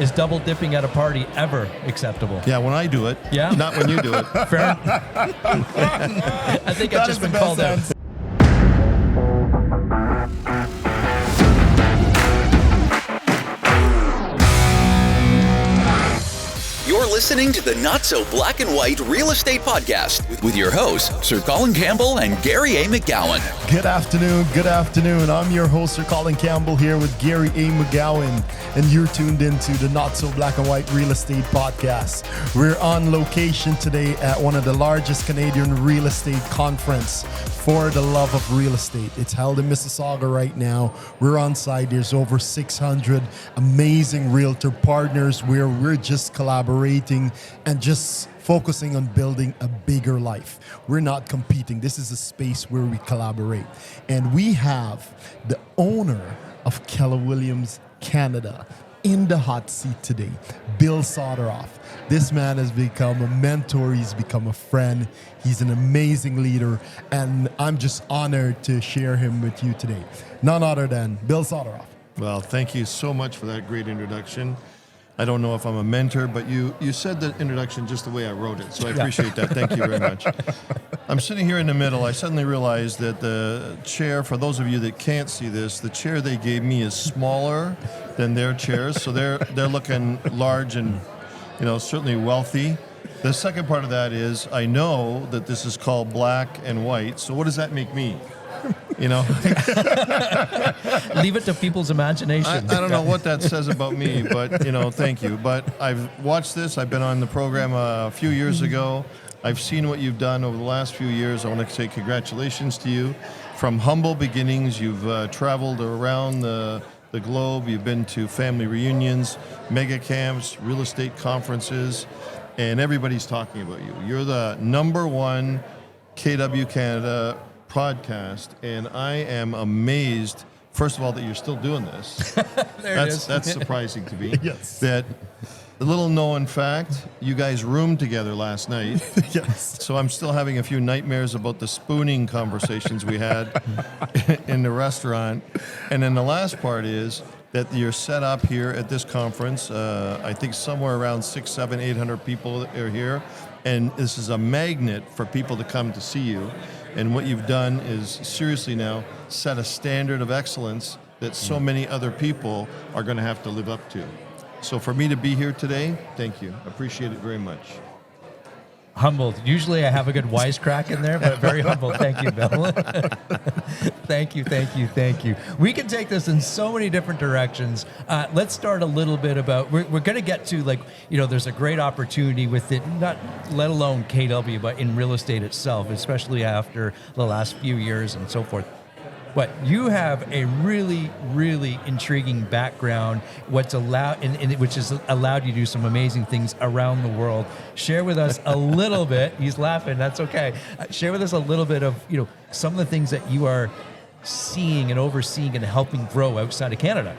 is double dipping at a party ever acceptable? Yeah, when I do it. Yeah? Not when you do it. Fair. I think I've just been called out. You're listening to the Not So Black and White Real Estate Podcast with your hosts, Sir Colin Campbell and Gary A. McGowan. Good afternoon. I'm your host, Sir Colin Campbell, here with Gary A. McGowan, and you're tuned into the Not So Black and White Real Estate Podcast. We're on location today at one of the largest Canadian real estate conference for the love of real estate. It's held in Mississauga right now. We're on site. There's over 600 amazing realtor partners where we're just collaborating and just focusing on building a bigger life. We're not competing. This is a space where we collaborate. And we have the owner of Keller Williams Canada in the hot seat today, Bill Soteroff. This man has become a mentor. He's become a friend. He's an amazing leader. And I'm just honored to share him with you today. None other than Bill Soteroff. Well, thank you so much for that great introduction. I don't know if I'm a mentor, but you said the introduction just the way I wrote it, so I appreciate that. Thank you very much. I'm sitting here in the middle. I suddenly realized that the chair, for those of you that can't see this, the chair they gave me is smaller than their chairs, so they're looking large and, certainly wealthy. The second part of that is I know that this is called black and white, so what does that make me? Leave it to people's imagination. I don't know what that says about me, but, thank you. But I've watched this. I've been on the program a few years ago. I've seen what you've done over the last few years. I want to say congratulations to you. From humble beginnings, you've traveled around the globe. You've been to family reunions, mega camps, real estate conferences, and everybody's talking about you. You're the #1 KW Canada podcast, and I am amazed, first of all, that you're still doing this. That's surprising to me. Yes. That a little known fact, you guys roomed together last night. Yes. So I'm still having a few nightmares about the spooning conversations we had in the restaurant. And then the last part is that you're set up here at this conference. I think somewhere around 600, 700, 800 people are here. And this is a magnet for people to come to see you. And what you've done is seriously now set a standard of excellence that so many other people are going to have to live up to. So for me to be here today, thank you. Appreciate it very much. Humbled. Usually I have a good wisecrack in there, but very humble. Thank you, Bill. Thank you. We can take this in so many different directions. Let's start a little bit about, we're going to get to there's a great opportunity with it, not let alone KW, but in real estate itself, especially after the last few years and so forth. But you have a really, really intriguing background, which has allowed you to do some amazing things around the world. Share with us a little bit. He's laughing. That's okay. Share with us a little bit of some of the things that you are seeing and overseeing and helping grow outside of Canada.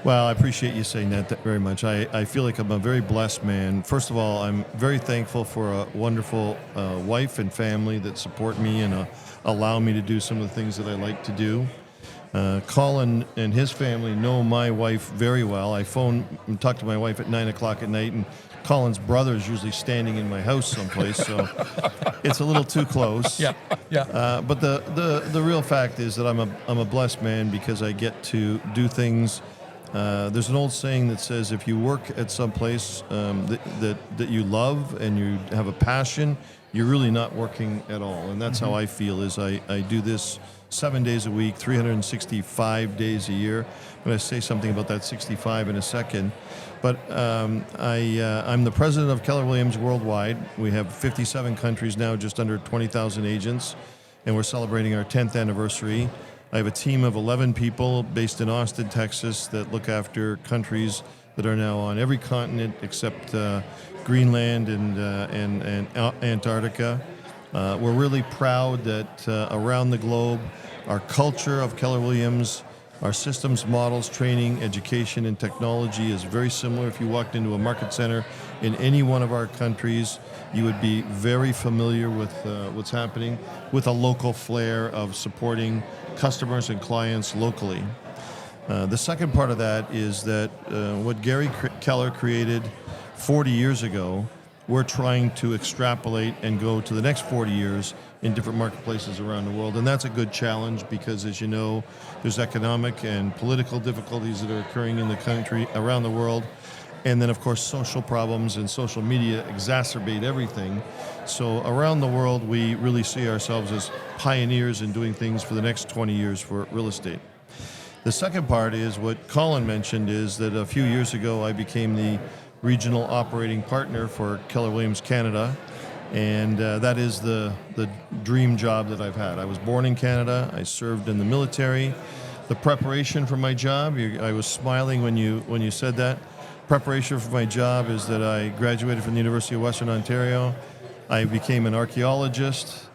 Well, I appreciate you saying that very much. I feel like I'm a very blessed man. First of all, I'm very thankful for a wonderful wife and family that support me and allow me to do some of the things that I like to do. Colin and his family know my wife very well. I phone and talk to my wife at 9 o'clock at night, and Colin's brother is usually standing in my house someplace, so it's a little too close. Yeah. But the real fact is that I'm a blessed man because I get to do things. There's an old saying that says if you work at some place that you love and you have a passion, you're really not working at all. And that's how I feel is I do this 7 days a week, 365 days a year. I'm going to say something about that 65 in a second. But I'm the president of Keller Williams Worldwide. We have 57 countries now, just under 20,000 agents, and we're celebrating our 10th anniversary. I have a team of 11 people based in Austin, Texas, that look after countries that are now on every continent except Greenland and Antarctica. We're really proud that around the globe, our culture of Keller Williams, our systems, models, training, education, and technology is very similar. If you walked into a market center in any one of our countries, you would be very familiar with what's happening with a local flair of supporting customers and clients locally. The second part of that is that what Gary Keller created 40 years ago, we're trying to extrapolate and go to the next 40 years in different marketplaces around the world. And that's a good challenge because, as you know, there's economic and political difficulties that are occurring in the country, around the world. And then, of course, social problems and social media exacerbate everything. So around the world, we really see ourselves as pioneers in doing things for the next 20 years for real estate. The second part is what Colin mentioned, is that a few years ago, I became the regional operating partner for Keller Williams Canada. And that is the dream job that I've had. I was born in Canada. I served in the military. The preparation for my job, I was smiling when you said that. Preparation for my job is that I graduated from the University of Western Ontario. I became an archaeologist.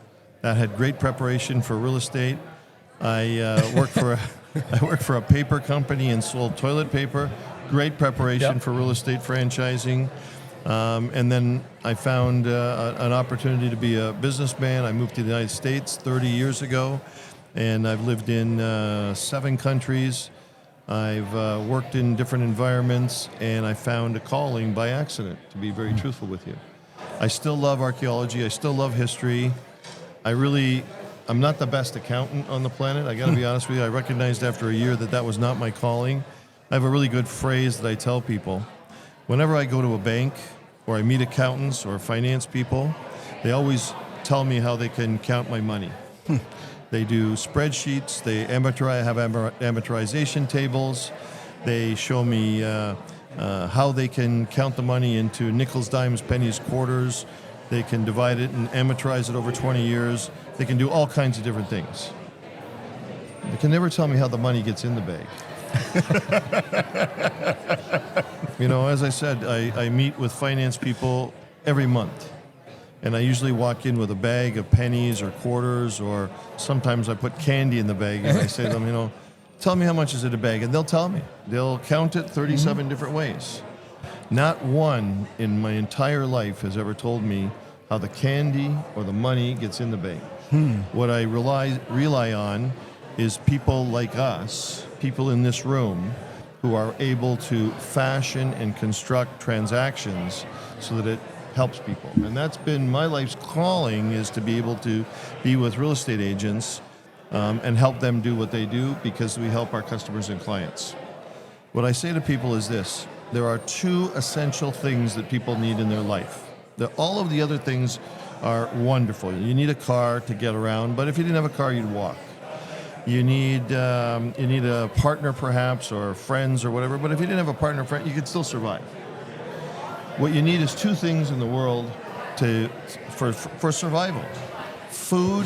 That had great preparation for real estate. I worked for a paper company and sold toilet paper. Great preparation for real estate franchising. And then I found an opportunity to be a businessman. I moved to the United States 30 years ago, and I've lived in 7 countries. I've worked in different environments, and I found a calling by accident, to be very truthful with you. I still love archaeology. I still love history. I'm not the best accountant on the planet. I got to be honest with you. I recognized after a year that was not my calling. I have a really good phrase that I tell people. Whenever I go to a bank or I meet accountants or finance people, they always tell me how they can count my money. They do spreadsheets, they have amortization tables, they show me how they can count the money into nickels, dimes, pennies, quarters. They can divide it and amortize it over 20 years. They can do all kinds of different things. They can never tell me how the money gets in the bag. You know, as I said, I meet with finance people every month. And I usually walk in with a bag of pennies or quarters, or sometimes I put candy in the bag and I say to them, you know, tell me how much is in a bag. And they'll tell me. They'll count it 37 different ways. Not one in my entire life has ever told me how the candy or the money gets in the bag. What I rely on is people like us, people in this room, who are able to fashion and construct transactions so that it helps people. And that's been my life's calling, is to be able to be with real estate agents and help them do what they do, because we help our customers and clients. What I say to people is this: there are 2 essential things that people need in their life. All of the other things are wonderful. You need a car to get around, but if you didn't have a car, you'd walk. You need a partner perhaps, or friends or whatever, but if you didn't have a partner or friend, you could still survive. What you need is 2 things in the world for survival: food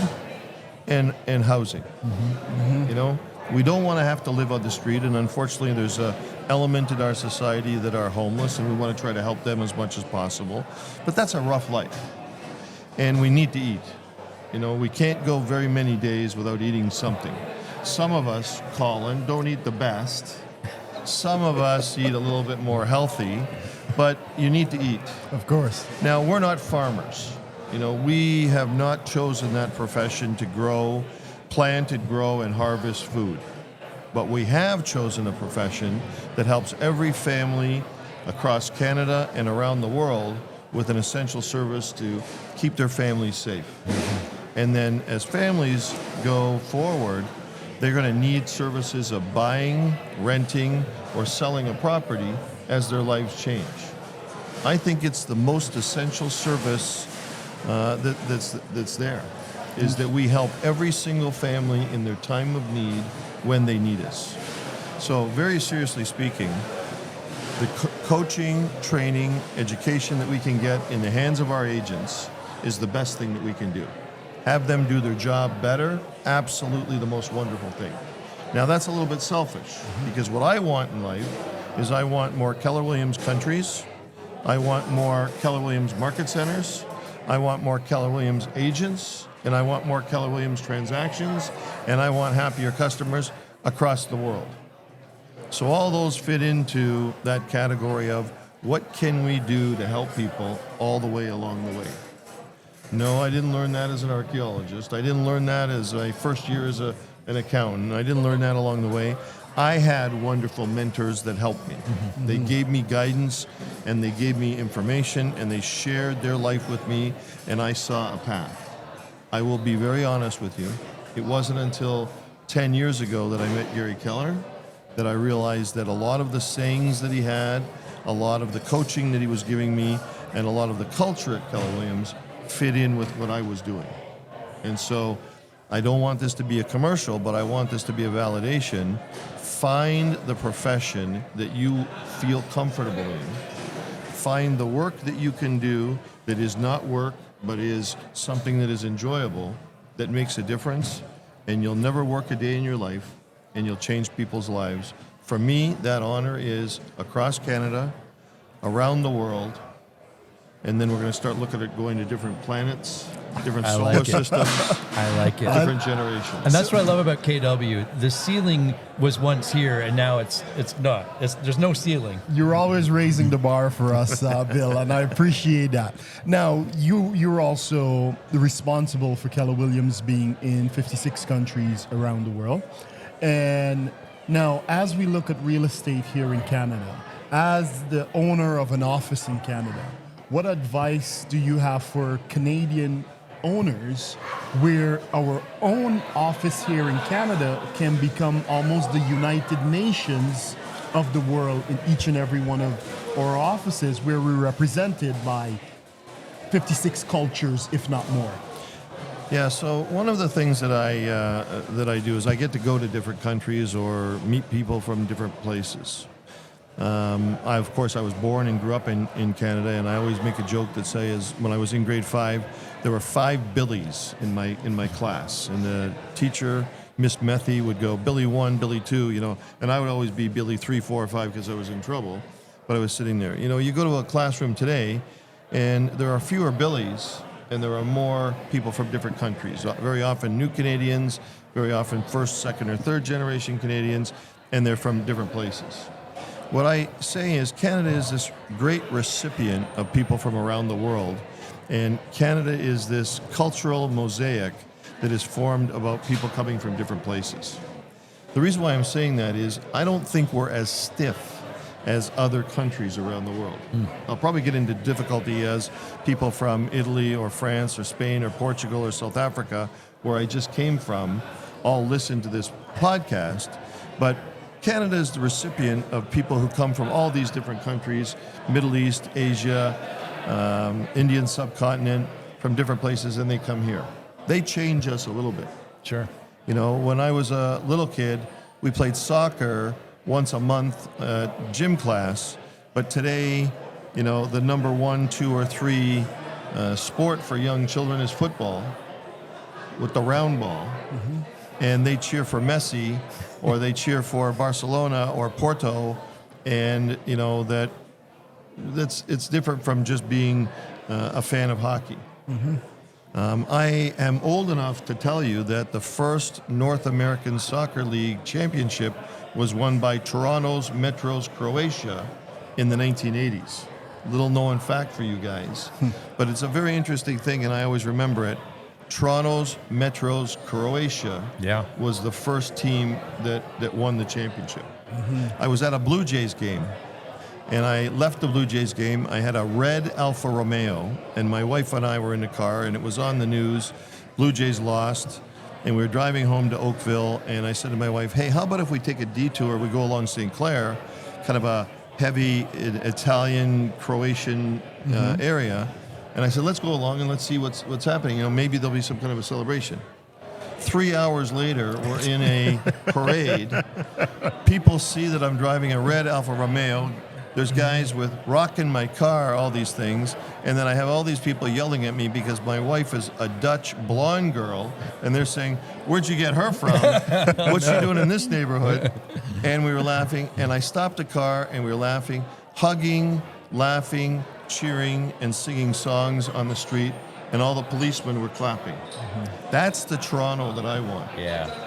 and housing. You know, we don't want to have to live on the street, and unfortunately there's a element in our society that are homeless, and we want to try to help them as much as possible. But that's a rough life, and we need to eat. You know, we can't go very many days without eating something. Some of us, Colin, don't eat the best. Some of us eat a little bit more healthy, but you need to eat. Of course. Now, we're not farmers. You know, we have not chosen that profession to plant and grow and harvest food. But we have chosen a profession that helps every family across Canada and around the world with an essential service to keep their families safe. And then as families go forward, they're going to need services of buying, renting, or selling a property as their lives change. I think it's the most essential service that's there, is that we help every single family in their time of need when they need us. So very seriously speaking, the coaching, training, education that we can get in the hands of our agents is the best thing that we can do. Have them do their job better, absolutely the most wonderful thing. Now that's a little bit selfish, because what I want in life is I want more Keller Williams countries, I want more Keller Williams market centers, I want more Keller Williams agents, and I want more Keller Williams transactions, and I want happier customers across the world. So all those fit into that category of what can we do to help people all the way along the way. No, I didn't learn that as an archaeologist. I didn't learn that as my first year as an accountant. I didn't learn that along the way. I had wonderful mentors that helped me. They gave me guidance, and they gave me information, and they shared their life with me, and I saw a path. I will be very honest with you. It wasn't until 10 years ago that I met Gary Keller that I realized that a lot of the sayings that he had, a lot of the coaching that he was giving me, and a lot of the culture at Keller Williams fit in with what I was doing. And so I don't want this to be a commercial, but I want this to be a validation. Find the profession that you feel comfortable in. Find the work that you can do that is not work, but is something that is enjoyable, that makes a difference, and you'll never work a day in your life, and you'll change people's lives. For me, that honor is across Canada, around the world, and then we're going to start looking at going to different planets, different I solar like it. systems, I like it. different generations. And that's what I love about KW. The ceiling was once here, and now it's not. There's no ceiling. You're always raising the bar for us, Bill, and I appreciate that. Now, you're also responsible for Keller Williams being in 56 countries around the world. And now, as we look at real estate here in Canada, as the owner of an office in Canada, what advice do you have for Canadian owners where our own office here in Canada can become almost the United Nations of the world in each and every one of our offices, where we're represented by 56 cultures, if not more? Yeah, so one of the things that I do is I get to go to different countries or meet people from different places. Of course, I was born and grew up in Canada, and I always make a joke that says when I was in grade 5, there were 5 Billies in my class, and the teacher, Miss Methy, would go Billy 1, Billy 2, and I would always be Billy 3, 4, or 5 because I was in trouble, but I was sitting there. You go to a classroom today, and there are fewer Billies, and there are more people from different countries. Very often new Canadians, very often first, second, or third generation Canadians, and they're from different places. What I say is Canada is this great recipient of people from around the world, and Canada is this cultural mosaic that is formed about people coming from different places. The reason why I'm saying that is I don't think we're as stiff as other countries around the world. I'll probably get into difficulty as people from Italy or France or Spain or Portugal or South Africa, where I just came from, all listen to this podcast, but Canada is the recipient of people who come from all these different countries, Middle East, Asia, Indian subcontinent, from different places, and they come here. They change us a little bit. Sure. When I was a little kid, we played soccer once a month, gym class, but today, the number 1, 2, or 3 sport for young children is football with the round ball. And they cheer for Messi, or they cheer for Barcelona or Porto, and it's different from just being a fan of hockey. I am old enough to tell you that the first North American Soccer League championship was won by Toronto's Metros Croatia in the 1980s. Little known fact for you guys, but it's a very interesting thing, and I always remember it. Toronto's Metros Croatia was the first team that won the championship. I was at a Blue Jays game, and I left the Blue Jays game. I had a red Alfa Romeo, and my wife and I were in the car, and it was on the news. Blue Jays lost, and we were driving home to Oakville, and I said to my wife, hey, how about if we take a detour, we go along St. Clair, kind of a heavy Italian, Croatian area. And I said, let's go along and let's see what's happening. Maybe there'll be some kind of a celebration. 3 hours later, we're in a parade. People see that I'm driving a red Alfa Romeo. There's guys with rocking my car, all these things. And then I have all these people yelling at me because my wife is a Dutch blonde girl. And they're saying, where'd you get her from? What's she doing in this neighborhood? And we were laughing. And I stopped the car and we were laughing, hugging, laughing, cheering, and singing songs on the street. And all the policemen were clapping. That's the Toronto that I want.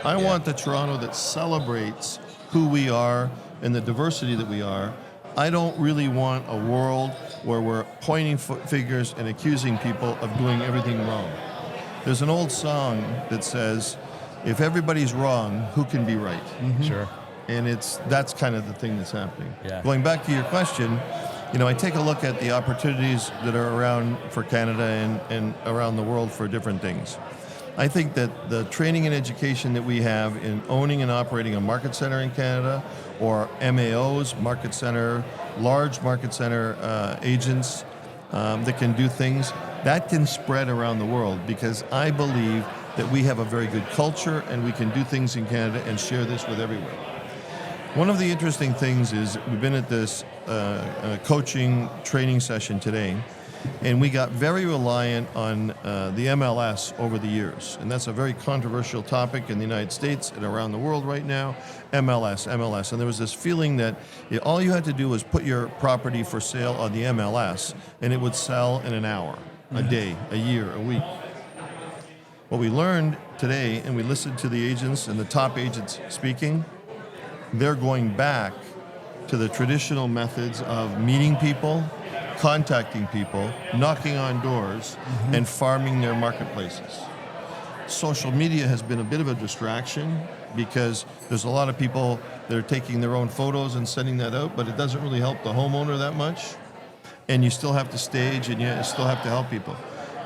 I want the Toronto that celebrates who we are and the diversity that we are. I don't really want a world where we're pointing fingers and accusing people of doing everything wrong. There's an old song that says, if everybody's wrong, who can be right? Sure. And that's kind of the thing that's happening. Yeah. Going back to your question, I take a look at the opportunities that are around for Canada and around the world for different things. I think that the training and education that we have in owning and operating a market center in Canada, or MAOs, market center, large market center agents that can do things, that can spread around the world, because I believe that we have a very good culture and we can do things in Canada and share this with everyone. One of the interesting things is we've been at this coaching training session today, and we got very reliant on the MLS over the years. And that's a very controversial topic in the United States and around the world right now, MLS. And there was this feeling that all you had to do was put your property for sale on the MLS, and it would sell in an hour, a day, a year, a week. What we learned today, and we listened to the agents and the top agents speaking, they're going back to the traditional methods of meeting people, contacting people, knocking on doors, and farming their marketplaces. Social media has been a bit of a distraction because there's a lot of people that are taking their own photos and sending that out, but it doesn't really help the homeowner that much. And you still have to stage, and you still have to help people.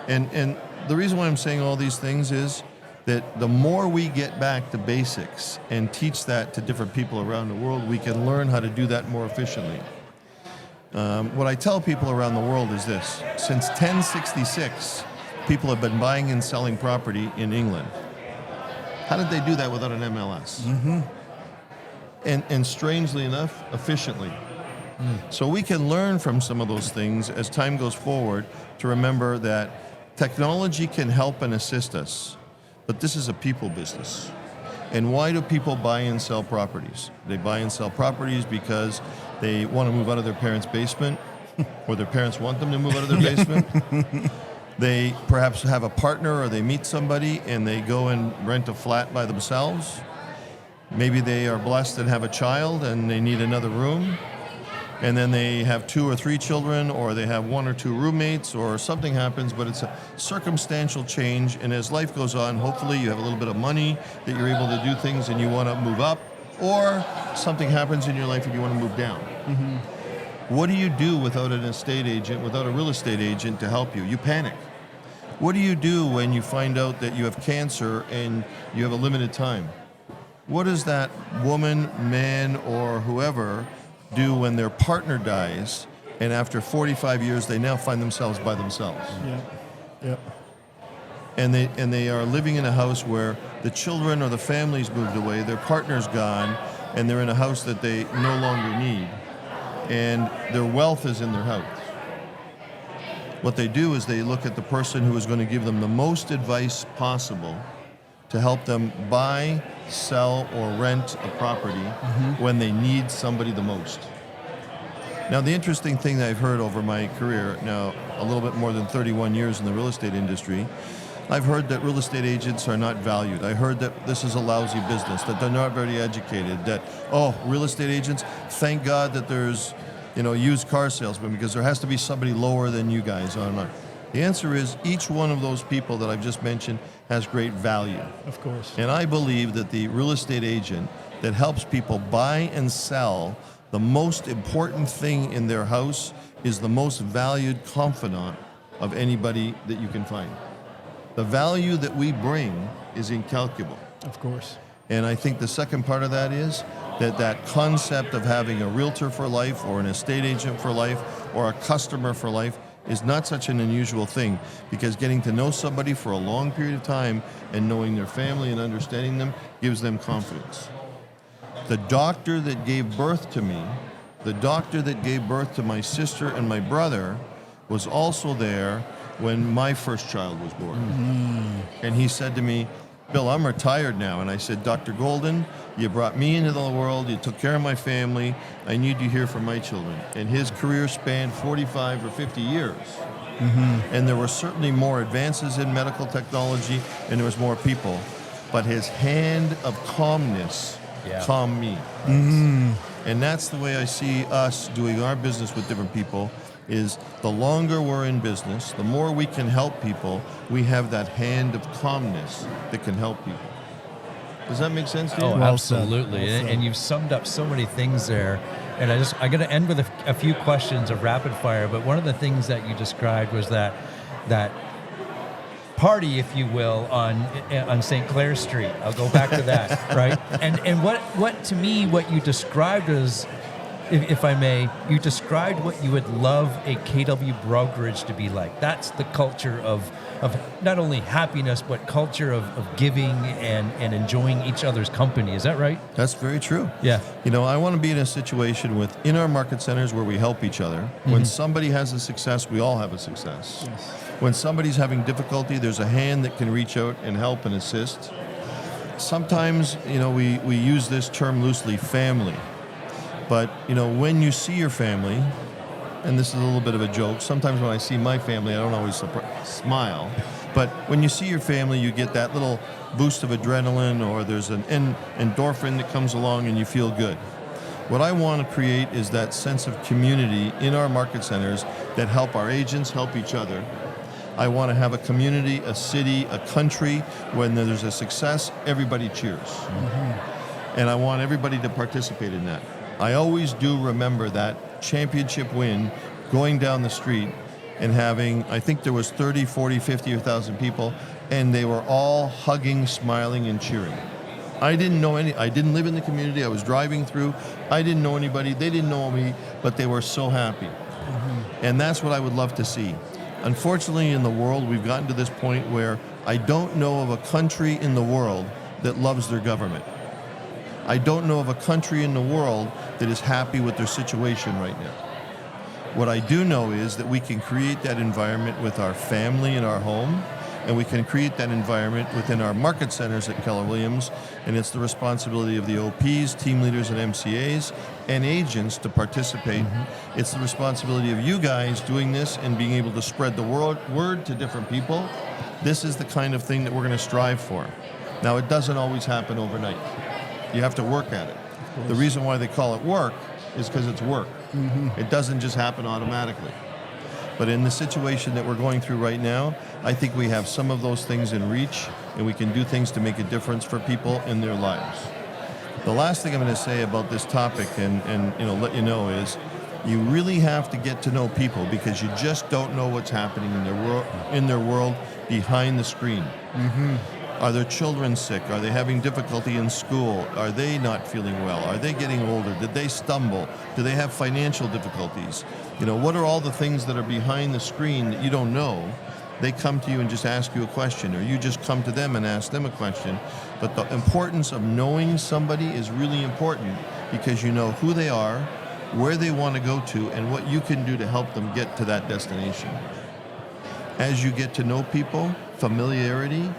And the reason why I'm saying all these things is that the more we get back to basics and teach that to different people around the world, we can learn how to do that more efficiently. What I tell people around the world is this: since 1066, people have been buying and selling property in England. How did they do that without an MLS? And strangely enough, efficiently. So we can learn from some of those things as time goes forward to remember that technology can help and assist us, but this is a people business. And why do people buy and sell properties? They buy and sell properties because they want to move out of their parents' basement, or their parents want them to move out of their basement. They perhaps have a partner, or they meet somebody and they go and rent a flat by themselves. Maybe they are blessed and have a child and they need another room. And then they have 2 or 3 children, or they have 1 or 2 roommates, or something happens, but it's a circumstantial change. And as life goes on, hopefully you have a little bit of money that you're able to do things and you want to move up, or something happens in your life and you want to move down. What do you do without an estate agent, without a real estate agent to help you? You panic. What do you do when you find out that you have cancer and you have a limited time? What does that woman, man, or whoever do when their partner dies, and after 45 years they now find themselves by themselves? And they are living in a house where the children or the family's moved away, their partner's gone, and they're in a house that they no longer need, and their wealth is in their house. What they do is they look at the person who is going to give them the most advice possible to help them buy, sell, or rent a property when they need somebody the most. Now, the interesting thing that I've heard over my career, now a little bit more than 31 years in the real estate industry, I've heard that real estate agents are not valued. I heard that this is a lousy business, that they're not very educated, that, real estate agents, thank God that there's, used car salesmen, because there has to be somebody lower than you guys on. The answer is each one of those people that I've just mentioned has great value. Of course. And I believe that the real estate agent that helps people buy and sell the most important thing in their house is the most valued confidant of anybody that you can find. The value that we bring is incalculable. Of course. And I think the second part of that is that concept of having a realtor for life, or an estate agent for life, or a customer for life is not such an unusual thing, because getting to know somebody for a long period of time and knowing their family and understanding them gives them confidence. The doctor that gave birth to me, the doctor that gave birth to my sister and my brother, was also there when my first child was born. And he said to me, Bill, I'm retired now. And I said, Dr. Golden, you brought me into the world, you took care of my family, I need you here for my children. And his career spanned 45 or 50 years. And there were certainly more advances in medical technology, and there was more people. But his hand of calmness calmed me. And that's the way I see us doing our business with different people, is the longer we're in business, the more we can help people, we have that hand of calmness that can help people. Does that make sense to you? Oh, Well said. absolutely. Well said. And you've summed up so many things there. And I'm going to end with a few questions of rapid fire. But one of the things that you described was that party, if you will, on St. Clair Street. I'll go back to that, right? And what to me, what you described as, if I may, you described what you would love a KW brokerage to be like. That's the culture of not only happiness, but culture of giving and enjoying each other's company. Is that right? That's very true. Yeah. You know, I want to be in a situation in our market centers where we help each other. When somebody has a success, we all have a success. Yes. When somebody's having difficulty, there's a hand that can reach out and help and assist. Sometimes, you know, we use this term loosely, family. But, you know, when you see your family, and this is a little bit of a joke, sometimes when I see my family, I don't always smile. But when you see your family, you get that little boost of adrenaline, or there's an endorphin that comes along and you feel good. What I want to create is that sense of community in our market centers that help our agents help each other. I want to have a community, a city, a country, when there's a success, everybody cheers. And I want everybody to participate in that. I always do remember that championship win, going down the street and having, I think there was 30, 40, 50, or 1,000 people, and they were all hugging, smiling, and cheering. I didn't live in the community. I was driving through. I didn't know anybody. They didn't know me, but they were so happy. And that's what I would love to see. Unfortunately, in the world, we've gotten to this point where I don't know of a country in the world that loves their government. I don't know of a country in the world that is happy with their situation right now. What I do know is that we can create that environment with our family in our home, and we can create that environment within our market centers at Keller Williams, and it's the responsibility of the OPs, team leaders, and MCAs, and agents to participate. It's the responsibility of you guys doing this and being able to spread the word to different people. This is the kind of thing that we're going to strive for. Now, it doesn't always happen overnight. You have to work at it. The reason why they call it work is because it's work. It doesn't just happen automatically. But in the situation that we're going through right now, I think we have some of those things in reach, and we can do things to make a difference for people in their lives. The last thing I'm going to say about this topic and let you know is you really have to get to know people, because you just don't know what's happening in their world behind the screen. Are their children sick? Are they having difficulty in school? Are they not feeling well? Are they getting older? Did they stumble? Do they have financial difficulties? You know, what are all the things that are behind the screen that you don't know? They come to you and just ask you a question, or you just come to them and ask them a question. But the importance of knowing somebody is really important, because you know who they are, where they want to go to, and what you can do to help them get to that destination. As you get to know people, familiarity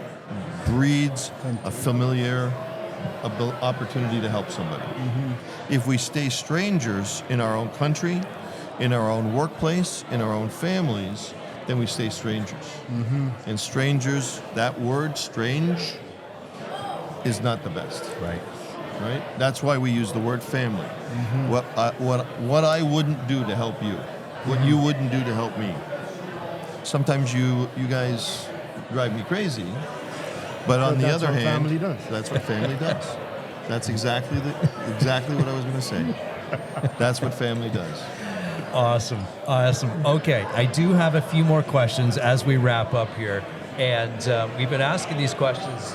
breeds a familiar opportunity to help somebody. If we stay strangers in our own country, in our own workplace, in our own families, then we stay strangers. And strangers, that word, strange, is not the best. Right? That's why we use the word family. What I wouldn't do to help you, what you wouldn't do to help me. Sometimes you guys drive me crazy. But on the other hand, family does. That's what family does. That's exactly what I was going to say. That's what family does. Awesome. Okay, I do have a few more questions as we wrap up here. And we've been asking these questions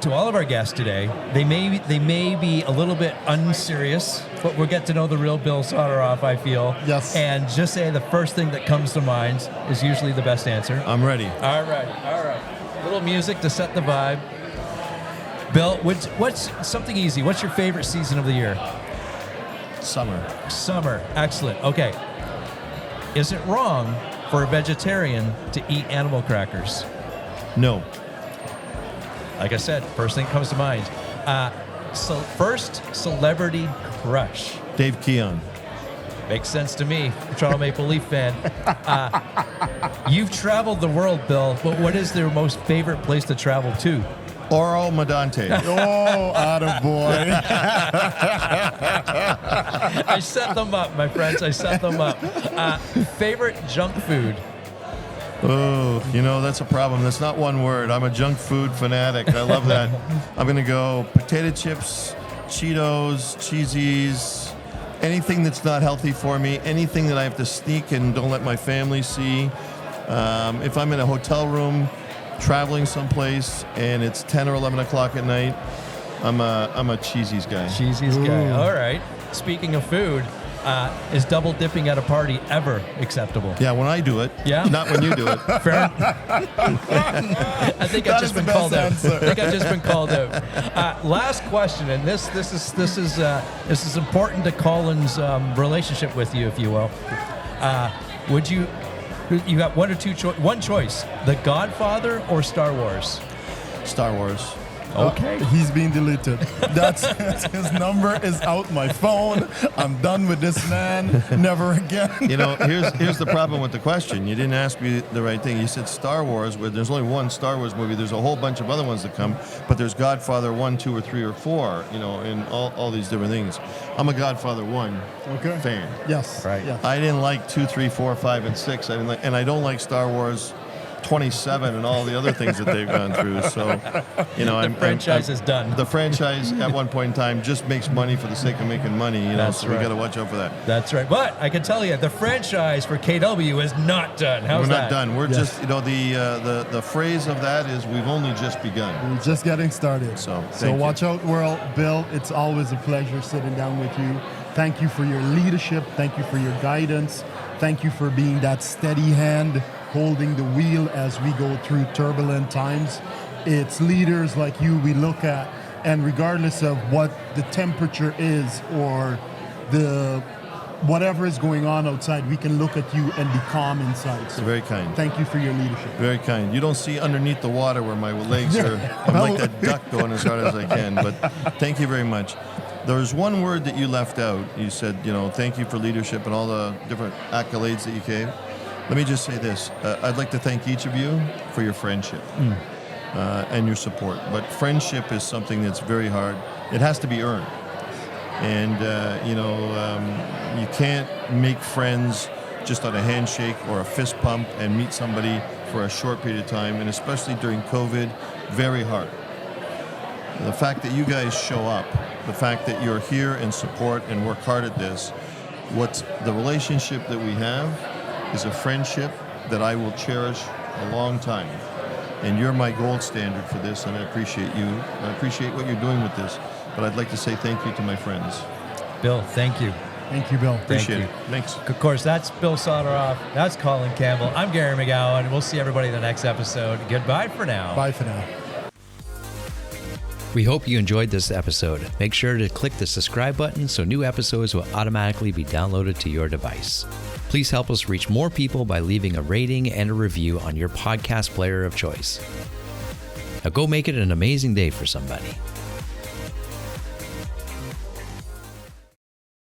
to all of our guests today. They may be a little bit unserious, but we'll get to know the real Bill Soteroff, I feel. Yes. And just say the first thing that comes to mind is usually the best answer. I'm ready. All right. Little music to set the vibe. Bill, what's something easy? What's your favorite season of the year? Summer. Excellent. Okay. Is it wrong for a vegetarian to eat animal crackers? No. Like I said, first thing comes to mind. First celebrity crush. Dave Keon. Makes sense to me. Toronto Maple Leaf fan. You've traveled the world, Bill, but what is their most favorite place to travel to? Oro Medante. Oh, attaboy. I set them up, my friends. I set them up. Favorite junk food? Oh, that's a problem. That's not one word. I'm a junk food fanatic. I love that. I'm going to go potato chips, Cheetos, cheesies, anything that's not healthy for me, anything that I have to sneak and don't let my family see. If I'm in a hotel room, traveling someplace, and it's 10 or 11 o'clock at night, I'm a cheesies guy. Cheesies guy. All right. Speaking of food, is double dipping at a party ever acceptable? Yeah, when I do it. Yeah? Not when you do it. Fair. I think I've just been called out. Last question, and this is important to Colin's relationship with you, if you will. You got one choice: The Godfather or Star Wars? Star Wars. Okay. He's being deleted. That's his number is out my phone. I'm done with this man. Never again. Here's the problem with the question. You didn't ask me the right thing. You said Star Wars, where there's only one Star Wars movie. There's a whole bunch of other ones that come, but there's Godfather 1, 2, or 3, or 4, and all these different things. I'm a Godfather 1 fan. Yes. Right. Yes. I didn't like 2, 3, 4, 5, and 6. I don't like Star Wars 27 and all the other things that they've gone through. So, The franchise is done. The franchise at one point in time just makes money for the sake of making money. That's so right. we got to watch out for that. That's right. But I can tell you, the franchise for KW is not done. How's We're that? not done. We're just, the phrase of that is we've only just begun. We're just getting started. So watch out, world. Bill, it's always a pleasure sitting down with you. Thank you for your leadership. Thank you for your guidance. Thank you for being that steady hand holding the wheel as we go through turbulent times. It's leaders like you we look at, and regardless of what the temperature is or the whatever is going on outside, we can look at you and be calm inside. So Very kind. thank you for your leadership. Very kind. You don't see underneath the water where my legs are. I'm like that duck going as hard as I can. But thank you very much. There's one word that you left out. You said, thank you for leadership and all the different accolades that you gave. Let me just say this. I'd like to thank each of you for your friendship and your support. But friendship is something that's very hard. It has to be earned. And, you can't make friends just on a handshake or a fist pump and meet somebody for a short period of time. And especially during COVID, very hard. The fact that you guys show up, the fact that you're here and support and work hard at this, what's the relationship that we have is a friendship that I will cherish a long time. And you're my gold standard for this, and I appreciate you. I appreciate what you're doing with this. But I'd like to say thank you to my friends. Bill, thank you. Thank you, Bill. Appreciate you. it. Thanks. Of course, that's Bill Soteroff. That's Colin Campbell. I'm Gary McGowan. We'll see everybody in the next episode. Goodbye for now. Bye for now. We hope you enjoyed this episode. Make sure to click the subscribe button so new episodes will automatically be downloaded to your device. Please help us reach more people by leaving a rating and a review on your podcast player of choice. Now go make it an amazing day for somebody.